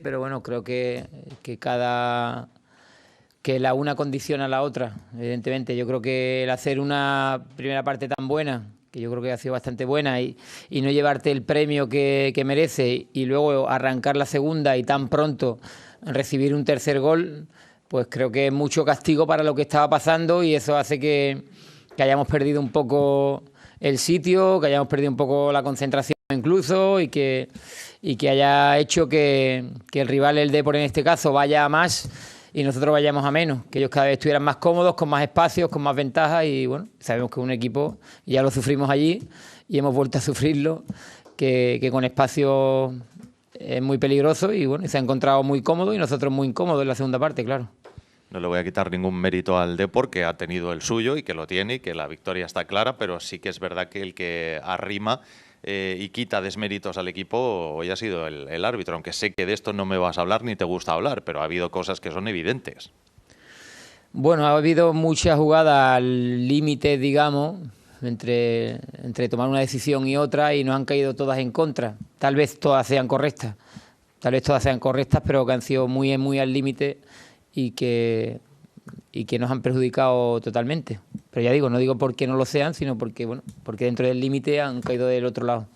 pero bueno, creo que la una condiciona a la otra, evidentemente. Yo creo que el hacer una primera parte tan buena, que yo creo que ha sido bastante buena, y no llevarte el premio que merece, y luego arrancar la segunda y tan pronto recibir un tercer gol, pues creo que es mucho castigo para lo que estaba pasando, y eso hace que hayamos perdido un poco el sitio, que hayamos perdido un poco la concentración incluso, y que haya hecho que el rival, el Depor en este caso, vaya a más y nosotros vayamos a menos, que ellos cada vez estuvieran más cómodos, con más espacios, con más ventajas. Y bueno, sabemos que un equipo, ya lo sufrimos allí y hemos vuelto a sufrirlo, que con espacio es muy peligroso, y bueno, se ha encontrado muy cómodo y nosotros muy incómodos en la segunda parte, claro. No le voy a quitar ningún mérito al Depor, que ha tenido el suyo y que lo tiene y que la victoria está clara, pero sí que es verdad que el que arrima y quita desméritos al equipo hoy ha sido el árbitro, aunque sé que de esto no me vas a hablar ni te gusta hablar, pero ha habido cosas que son evidentes. Bueno, ha habido muchas jugadas al límite, digamos, entre tomar una decisión y otra, y nos han caído todas en contra. Tal vez todas sean correctas, pero que han sido muy, muy al límite y que nos han perjudicado totalmente. Pero ya digo, no digo porque no lo sean, sino porque dentro del límite han caído del otro lado.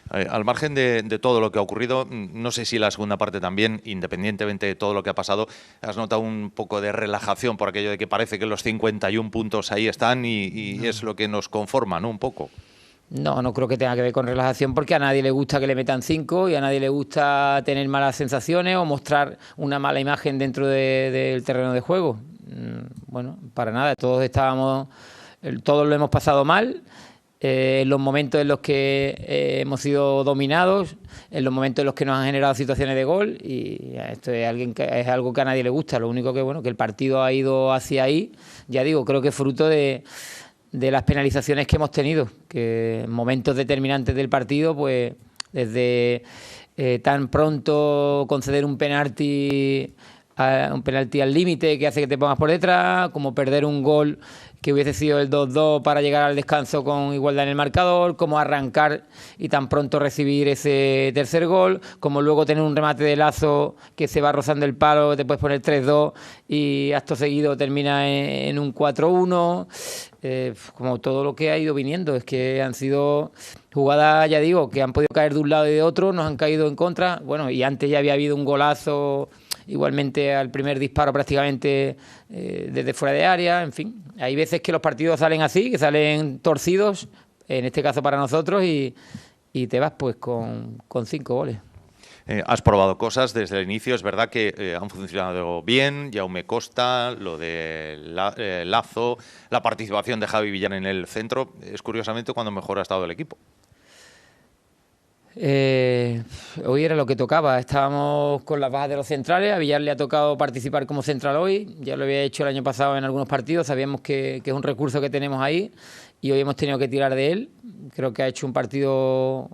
Al margen de todo lo que ha ocurrido, no sé si la segunda parte también, independientemente de todo lo que ha pasado, has notado un poco de relajación por aquello de que parece que los 51 puntos ahí están y es lo que nos conforma, ¿no? Un poco. No creo que tenga que ver con relajación, porque a nadie le gusta que le metan 5 y a nadie le gusta tener malas sensaciones o mostrar una mala imagen dentro del terreno de juego. Bueno, para nada, todos lo hemos pasado mal. En los momentos en los que hemos sido dominados, en los momentos en los que nos han generado situaciones de gol, y esto es algo que a nadie le gusta. Lo único que el partido ha ido hacia ahí, ya digo, creo que es fruto de las penalizaciones que hemos tenido, que en momentos determinantes del partido, pues desde tan pronto conceder un penalti al límite que hace que te pongas por detrás, como perder un gol que hubiese sido el 2-2 para llegar al descanso con igualdad en el marcador, como arrancar y tan pronto recibir ese tercer gol, como luego tener un remate de Lazo que se va rozando el palo, te puedes poner 3-2 y acto seguido termina en un 4-1. Como todo lo que ha ido viniendo, es que han sido jugadas, ya digo, que han podido caer de un lado y de otro, nos han caído en contra. Bueno, y antes ya había habido un golazo igualmente al primer disparo prácticamente desde fuera de área. En fin, hay veces que los partidos salen así, que salen torcidos, en este caso para nosotros, y te vas pues con 5 goles. Has probado cosas desde el inicio, es verdad que han funcionado bien, Jaume Costa, lo de Lazo, la participación de Javi Villar en el centro, es curiosamente cuando mejor ha estado el equipo. Hoy era lo que tocaba, estábamos con las bajas de los centrales, a Villar le ha tocado participar como central hoy, ya lo había hecho el año pasado en algunos partidos, sabíamos que es un recurso que tenemos ahí y hoy hemos tenido que tirar de él. Creo que ha hecho un partido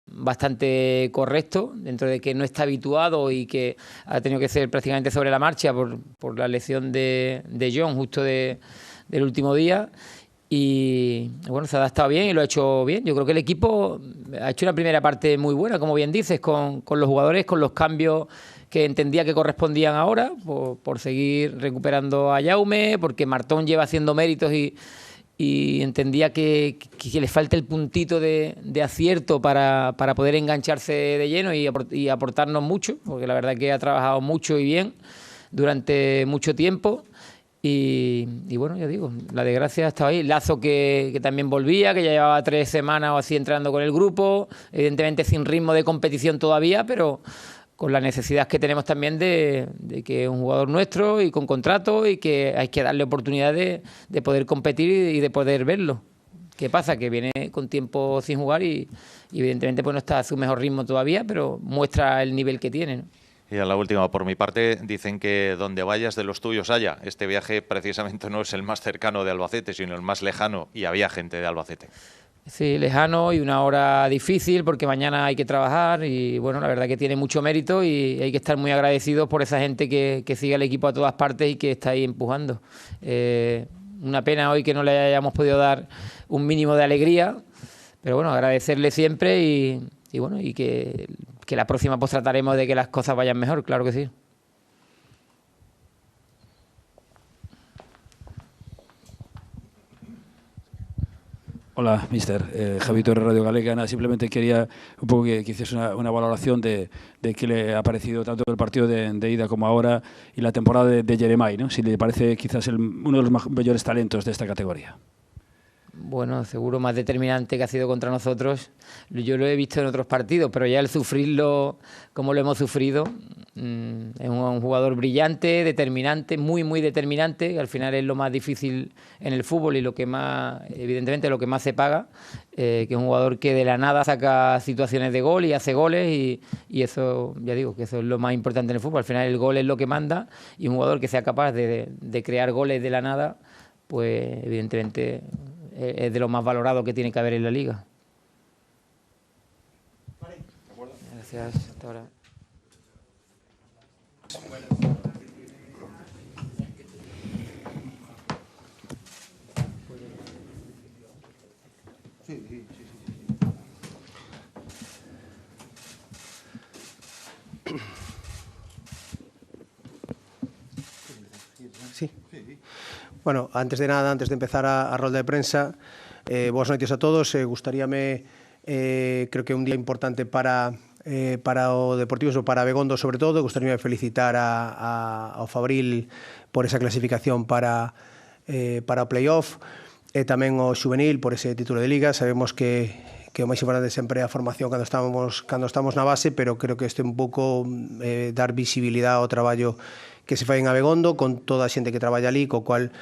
bastante correcto, dentro de que no está habituado y que ha tenido que ser prácticamente sobre la marcha por la lesión de John justo del último día. Y bueno, se ha adaptado bien y lo ha hecho bien. Yo creo que el equipo ha hecho una primera parte muy buena, como bien dices, con los jugadores, con los cambios que entendía que correspondían ahora, por seguir recuperando a Jaume, porque Martón lleva haciendo méritos y entendía que le falta el puntito de acierto para poder engancharse de lleno y aportarnos mucho, porque la verdad es que ha trabajado mucho y bien durante mucho tiempo. Y bueno, ya digo, la desgracia ha estado ahí. Lazo que también volvía, que ya llevaba 3 semanas o así entrando con el grupo, evidentemente sin ritmo de competición todavía, pero con la necesidad que tenemos también de que es un jugador nuestro y con contrato, y que hay que darle oportunidad de poder competir y de poder verlo. ¿Qué pasa? Que viene con tiempo sin jugar y evidentemente pues no está a su mejor ritmo todavía, pero muestra el nivel que tiene, ¿no? Y a la última, por mi parte, dicen que donde vayas de los tuyos haya. Este viaje precisamente no es el más cercano de Albacete, sino el más lejano, y había gente de Albacete. Sí, lejano y una hora difícil porque mañana hay que trabajar y bueno, la verdad que tiene mucho mérito y hay que estar muy agradecidos por esa gente que sigue al equipo a todas partes y que está ahí empujando. Una pena hoy que no le hayamos podido dar un mínimo de alegría, pero bueno, agradecerle siempre y bueno, y que la próxima pues trataremos de que las cosas vayan mejor, claro que sí. Hola, mister. Javi Torres, Radio Galega. Simplemente quería un poco que hiciese una valoración de qué le ha parecido tanto el partido de ida como ahora y la temporada de Jeremai, ¿no? Si le parece quizás uno de los mayores talentos de esta categoría. Bueno, seguro más determinante que ha sido contra nosotros. Yo lo he visto en otros partidos, pero ya el sufrirlo como lo hemos sufrido, es un jugador brillante, determinante, muy, muy determinante, que al final es lo más difícil en el fútbol y lo que más, evidentemente, lo que más se paga, que es un jugador que de la nada saca situaciones de gol y hace goles y eso, ya digo, que eso es lo más importante en el fútbol. Al final el gol es lo que manda y un jugador que sea capaz de crear goles de la nada, pues evidentemente es de lo más valorado que tiene que haber en la liga. Gracias. Hasta ahora. Sí. Bueno, antes de nada, antes de empezar a rolda de prensa, boas noites a todos. Gustaríame, creo que un día importante para o Deportivo, para Abegondo sobre todo. Gustaríame felicitar ao Fabril por esa clasificación para o playoff, e tamén ao Xuvenil por ese título de Liga. Sabemos que o máis importante sempre é a formación cando estamos na base, pero creo que este un pouco dar visibilidade ao traballo que se fai en Abegondo, con toda a xente que traballa ali, co cual,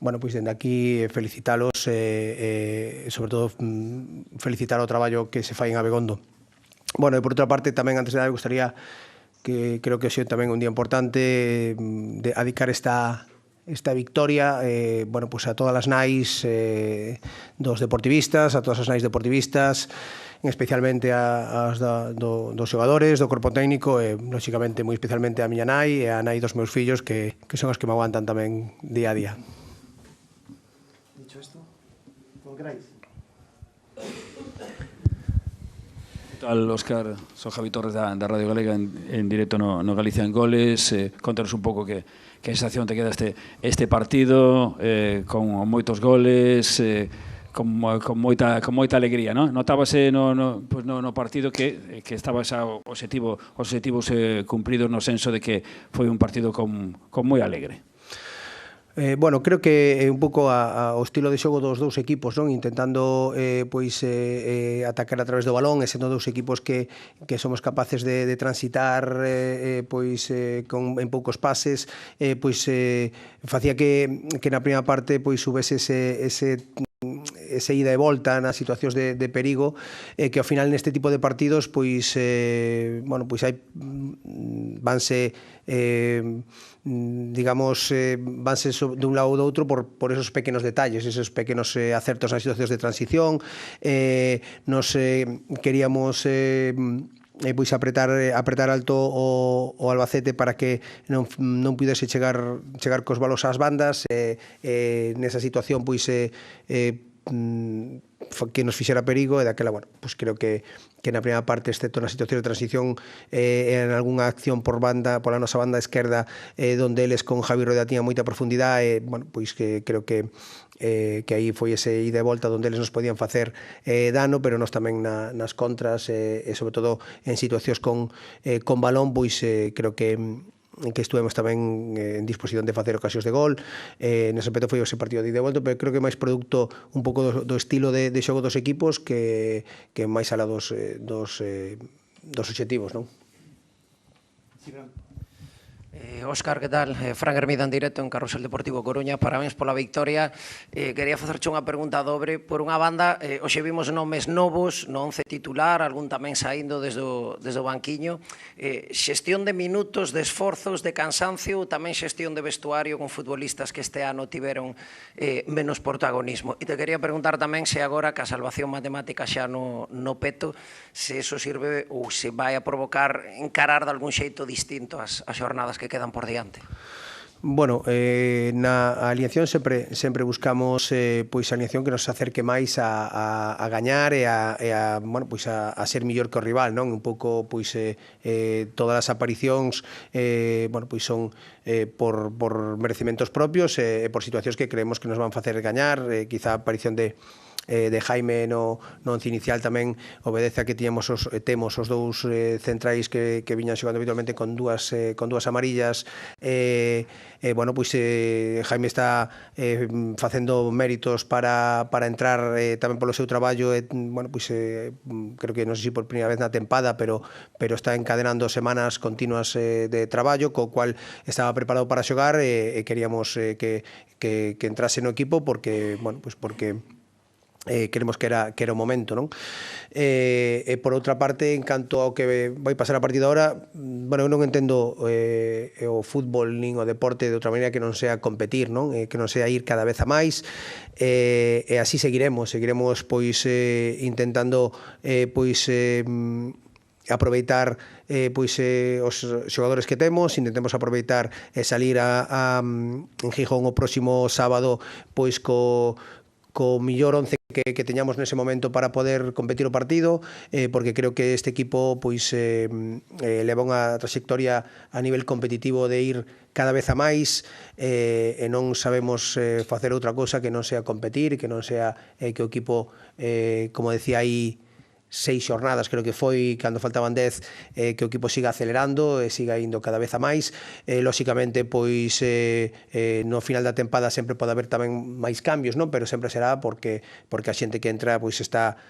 bueno, pois dende aquí felicitalos e sobre todo felicitar o traballo que se fai en Abegondo. Bueno, e por outra parte, tamén antes de nada, me gustaría que creo que hoxe tamén un día importante de dedicar esta victoria, bueno, pues a todas as nais dos deportivistas, a todas as nais deportivistas, especialmente as dos xogadores, do corpo técnico e, lóxicamente, moi especialmente a miña nai e a nai dos meus fillos que son os que me aguantan tamén día a día. Dicho isto, como queráis. Que tal, Óscar? Sou Javi Torres da Radio Galega en directo no Galicia en Goles. Contanos un pouco que sensación te queda este partido con moitos goles, con moita alegría, non? Notábase no partido que estaba os objetivos cumpridos no senso de que foi un partido con moi alegre. Bueno, creo que é un pouco o estilo de xogo dos dous equipos, non? Intentando atacar a través do balón, e sendo dous equipos que somos capaces de transitar en poucos pases, facía que na primeira parte houvese ese ida e volta nas situacións de perigo, que ao final neste tipo de partidos vanse dun lado ou do outro por esos pequenos detalles, esos pequenos acertos nas situacións de transición. Nos queríamos apretar alto o Albacete para que non pudese chegar cos balos ás bandas, nesa situación que nos fixera perigo, e daquela, bueno, pues creo que na primeira parte, excepto na situación de transición, en algunha acción por la nosa banda esquerda, donde eles con Javi Rueda tiñan moita profundidade, bueno, pois que creo que aí foi ese ida e volta donde eles nos podían facer dano, pero nos tamén nas contras, e sobre todo en situacións con balón, pois creo que estuvemos tamén en disposición de facer ocasións de gol. Nese aspecto foi ese partido de ida e volta, pero creo que máis producto un pouco do estilo de xogo dos equipos que máis alá dos obxectivos, non? Óscar, que tal? Fran Hermida en directo en Carrusel Deportivo Coruña. Parabéns pola victoria. Quería facerche unha pregunta dobre. Por unha banda, hoxe vimos nomes novos no 11 titular, algún tamén saindo desde o banquiño. Xestión de minutos, de esforzos, de cansancio, tamén xestión de vestuario con futbolistas que este ano tiveron menos protagonismo. E te quería preguntar tamén se agora que a salvación matemática xa no peto, se eso sirve ou se vai a provocar encarar de algún xeito distinto as xornadas que quedan por diante. Bueno, na alineación sempre buscamos pois a alineación que nos acerque máis a gañar e a bueno, pois a ser mellor que o rival, non? Un pouco pois todas as aparicións bueno, pois son por merecementos propios e por situacións que creemos que nos van facer gañar, quizá a aparición de Jaime no once inicial tamén obedece a que temos os dous centrais que viñan xogando habitualmente con dúas amarillas. Bueno, pois Jaime está facendo méritos para entrar tamén polo seu traballo, bueno, pois creo que non sei se por primeira vez na tempada, pero está encadenando semanas continuas de traballo, co cual estaba preparado para xogar e queríamos que entrase no equipo porque, bueno, pois porque queremos que era o momento, non? E por outra parte, en canto ao que vai pasar a partir de agora, bueno, eu non entendo o fútbol nin o deporte de outra maneira que non sea competir, non? Que non sea ir cada vez a máis, e así seguiremos pois intentando pois aproveitar pois os xogadores que temos, intentemos aproveitar e salir en Gijón o próximo sábado pois co millor 11 que teñamos nese momento para poder competir o partido, porque creo que este equipo pois leva unha trayectoria a nivel competitivo de ir cada vez a máis e non sabemos facer outra cousa que non sea competir, que non sea que o equipo, como decía aí, 6 xornadas, creo que foi, cando faltaban 10, que o equipo siga acelerando e siga indo cada vez a máis. Lóxicamente, pois, no final da tempada sempre pode haber tamén máis cambios, non? Pero sempre será porque a xente que entra pois está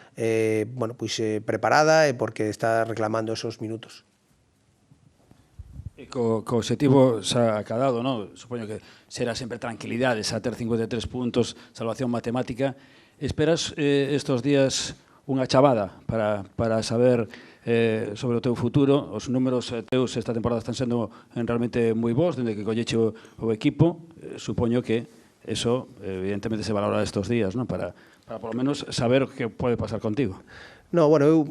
bueno, pois, preparada e porque está reclamando esos minutos. E co objetivo xa acadado, non? Supoño que será sempre tranquilidade, xa ter 53 puntos, salvación matemática. Esperas estos días unha chavada para saber sobre o teu futuro? Os números teus esta temporada están sendo realmente moi bons, dende que colleche o equipo. Supoño que eso evidentemente se valora estos días, non? Para por lo menos saber que pode pasar contigo. No, bueno, eu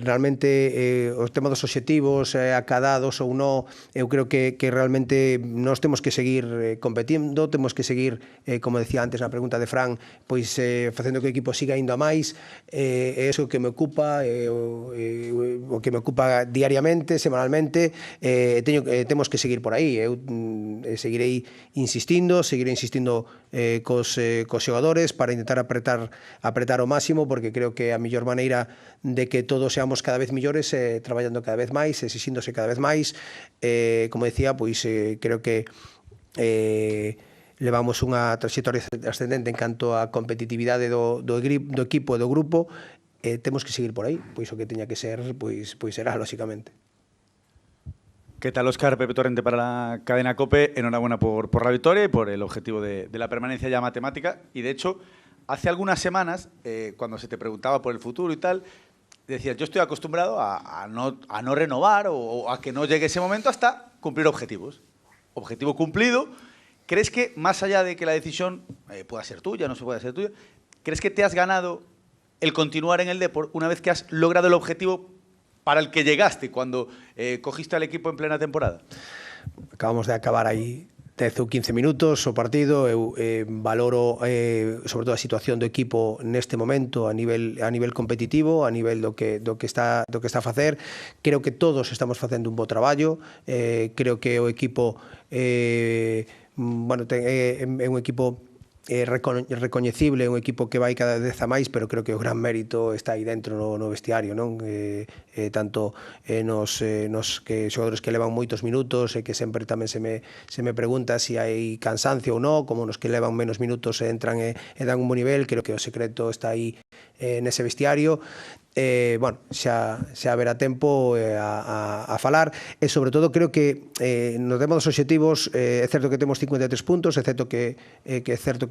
realmente os temas dos obxectivos acadados ou non, eu creo que realmente nós temos que seguir competindo, temos que seguir, como decía antes na pregunta de Fran, pois facendo que o equipo siga indo a máis, é iso que me ocupa, o que me ocupa diariamente, semanalmente, temos que seguir por aí. Eu seguirei insistindo cos xogadores para intentar apretar ao máximo, porque creo que a mellor maneira de que todos seamos cada vez millores, traballando cada vez máis, exixíndose cada vez máis. Como decía, pois creo que levamos unha trayectoria ascendente en canto a competitividade do equipo e do grupo, temos que seguir por aí, pois o que teña que ser, pois será, lóxicamente. ¿Qué tal, Óscar? Pepe Torrente para la cadena COPE. Enhorabuena por la victoria y por el objetivo de la permanencia ya matemática. Y de hecho, hace algunas semanas, cuando se te preguntaba por el futuro y tal, decías, yo estoy acostumbrado a no renovar o a que no llegue ese momento hasta cumplir objetivos. Objetivo cumplido. ¿Crees que, más allá de que la decisión pueda ser tuya, no se pueda ser tuya, crees que te has ganado el continuar en el deporte una vez que has logrado el objetivo para el que llegaste cuando cogiste al equipo en plena temporada? Acabamos de acabar aí 10 ou 15 minutos o partido. Eu valoro sobre todo a situación do equipo neste momento a nivel competitivo, a nivel do que está a facer. Creo que todos estamos facendo un bo traballo. Creo que o equipo bueno, é un equipo recoñecible, un equipo que vai cada vez a máis, pero creo que o gran mérito está aí dentro no vestiario, non? Tanto nos que xogadores que levan moitos minutos e que sempre tamén se me pregunta se hai cansancio ou non, como nos que levan menos minutos e entran e dan un bo nivel. Creo que o secreto está aí nese vestiario. Bueno, xa haberá tempo a falar, e sobre todo creo que no tema dos obxectivos é certo que temos 53 puntos, é certo que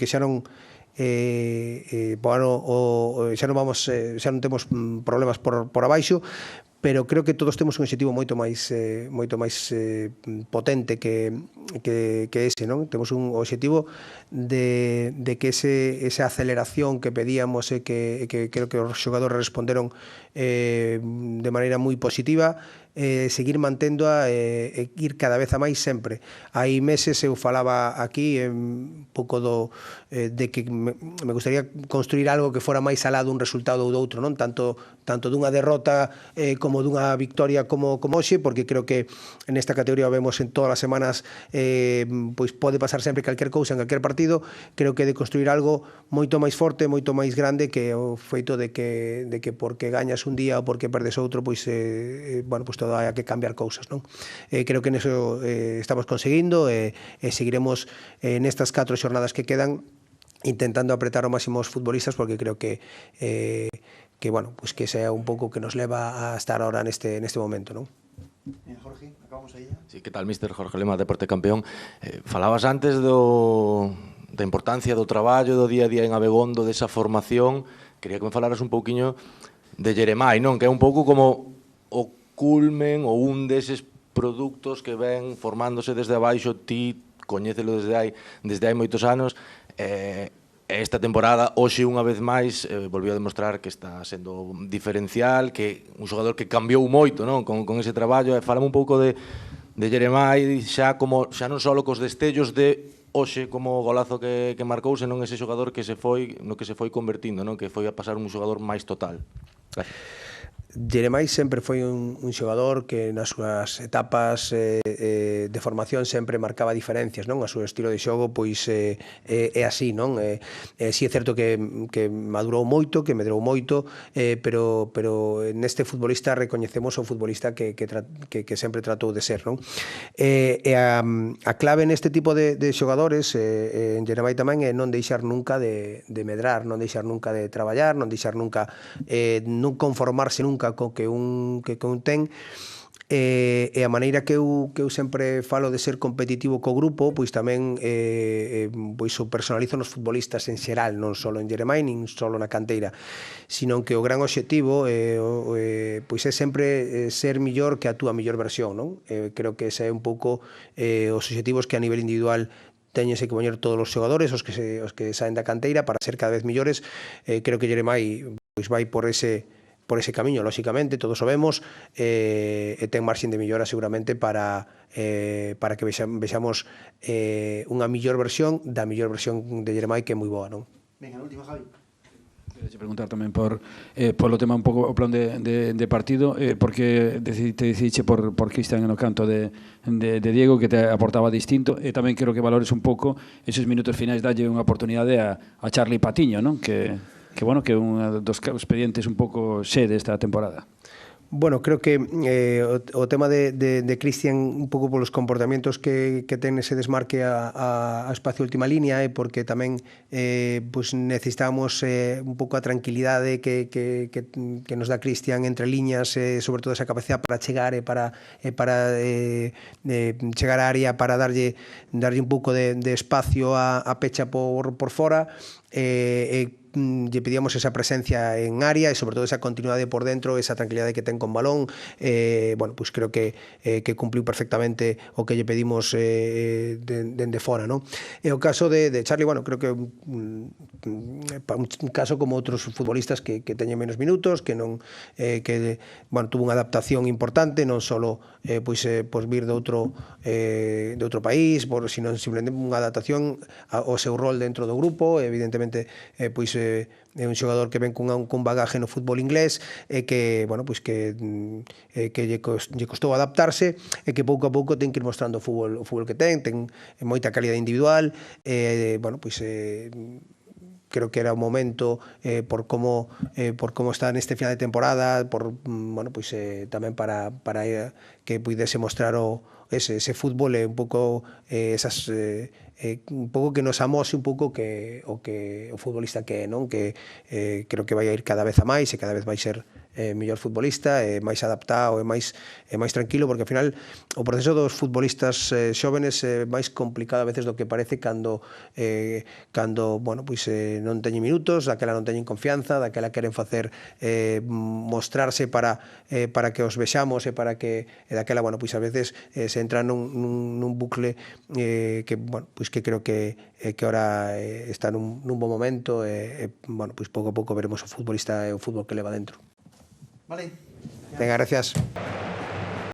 xa non xa non temos problemas por abaixo, pero creo que todos temos un obxectivo moito máis potente que ese, non? Temos un obxectivo de que esa aceleración que pedíamos e que creo que os xogadores responderon de maneira moi positiva, seguir mantendo-a e ir cada vez a máis sempre. Hai meses eu falaba aquí un pouco de que me gustaría construir algo que fora máis alá dun resultado ou doutro, non? Tanto dunha derrota como dunha victoria como hoxe, porque creo que nesta categoría vemos en todas as semanas pois pode pasar sempre calquer cousa en calquer partido. Creo que de construir algo moito máis forte, moito máis grande que o feito de que porque gañas un día ou porque perdes outro, pois bueno, pois todo hai que cambiar cousas, non? Creo que neso estamos conseguindo e seguiremos nestas 4 xornadas que quedan intentando apretar ao máximo os futbolistas, porque creo que bueno, pues que sea un pouco que nos leva a estar ahora neste momento, non? Jorge, acabamos aí ya. Sí, que tal, míster? Jorge Lema, Deporte Campeón. Falabas antes da importancia do traballo do día a día en Abegondo, desa formación. Quería que me falaras un pouquiño de Jeremai, non? Que é un pouco como o culmen ou un deses produtos que ven formándose desde abaixo, ti coñécelo desde hai moitos anos. Esta temporada, hoxe unha vez máis, volvió a demostrar que está sendo diferencial, que un xogador que cambiou moito, non? Con ese traballo. Fálame un pouco de Jeremai, xa non só cos destellos de hoxe como o golazo que marcou, senón ese xogador que se foi convertindo, non? Que foi a pasar un xogador máis total. Gracias. Jeremai sempre foi un xogador que nas súas etapas de formación sempre marcaba diferencias, non? A súa estilo de xogo pois é así, non? Si é certo que madurou moito, que medrou moito, pero neste futbolista recoñecemos o futbolista que sempre tratou de ser, non? E a clave neste tipo de xogadores, en Jeremai tamén, é non deixar nunca de medrar, non deixar nunca de traballar, non deixar nunca, non conformarse nunca co que un ten, e a maneira que eu sempre falo de ser competitivo co grupo, pois tamén pois o personalizo nos futbolistas en xeral, non só en Jeremai, nin só na canteira, sino que o gran obxectivo pois é sempre ser millor que a túa millor versión, non? Creo que ese é un pouco os obxectivos que a nivel individual teñense que poñer todos os xogadores, os que saen da canteira, para ser cada vez millores. Creo que Jeremai pois vai por ese camiño, lóxicamente, todos o vemos, e ten marxen de millora seguramente para que vexamos unha millor versión da millor versión de Jeremai, que é moi boa, non? Venga, a última, Javi. Quería preguntar tamén por o tema un pouco o plan de partido, porque te decidiste por Cristian no canto de Diego, que te aportaba distinto, e tamén quero que valores un pouco esos minutos finais, dalle unha oportunidade a Charlie Patiño, non? Que bueno, que é un dos expedientes un pouco xede esta temporada. Bueno, creo que o tema de Cristian, un pouco polos comportamentos que ten ese desmarque a espacio última línea, porque tamén pues necesitamos un pouco a tranquilidade que nos dá Cristian entre liñas, sobre todo esa capacidade para chegar e para chegar á área, para darlle un pouco de espacio a Pecha por fora, lle pedíamos esa presencia en área e sobre todo esa continuidade por dentro, esa tranquilidade que ten con balón. Bueno, pues creo que cumpliu perfectamente o que lle pedimos dende fora, non? E o caso de Charlie, bueno, creo que un caso como outros futbolistas que teñen menos minutos, que non bueno, tuvo unha adaptación importante, non só pois vir de outro país, sino simplemente unha adaptación ao seu rol dentro do grupo. Evidentemente, pois é un xogador que ven cun bagaje no fútbol inglés, e que, bueno, pois que lle costou adaptarse, e que pouco a pouco ten que ir mostrando o fútbol que ten moita calidad individual. Bueno, pois creo que era o momento, por como está neste final de temporada, bueno, pois tamén para que puidese mostrar ese fútbol, un pouco esas un pouco que nos amose un pouco o futbolista que é, non? Que creo que vai a ir cada vez a máis, e cada vez vai ser mellor futbolista, máis adaptado e máis tranquilo, porque ao final o proceso dos futbolistas xóvenes é máis complicado a veces do que parece cando bueno, pois non teñen minutos, daquela non teñen confianza, daquela queren facer mostrarse para que os vexamos, e para que daquela, bueno, pois a veces se entra nun bucle que, bueno, pois que creo que ahora está nun bo momento, e bueno, pois pouco a pouco veremos o futbolista e o fútbol que leva dentro. Vale. Venga, gracias.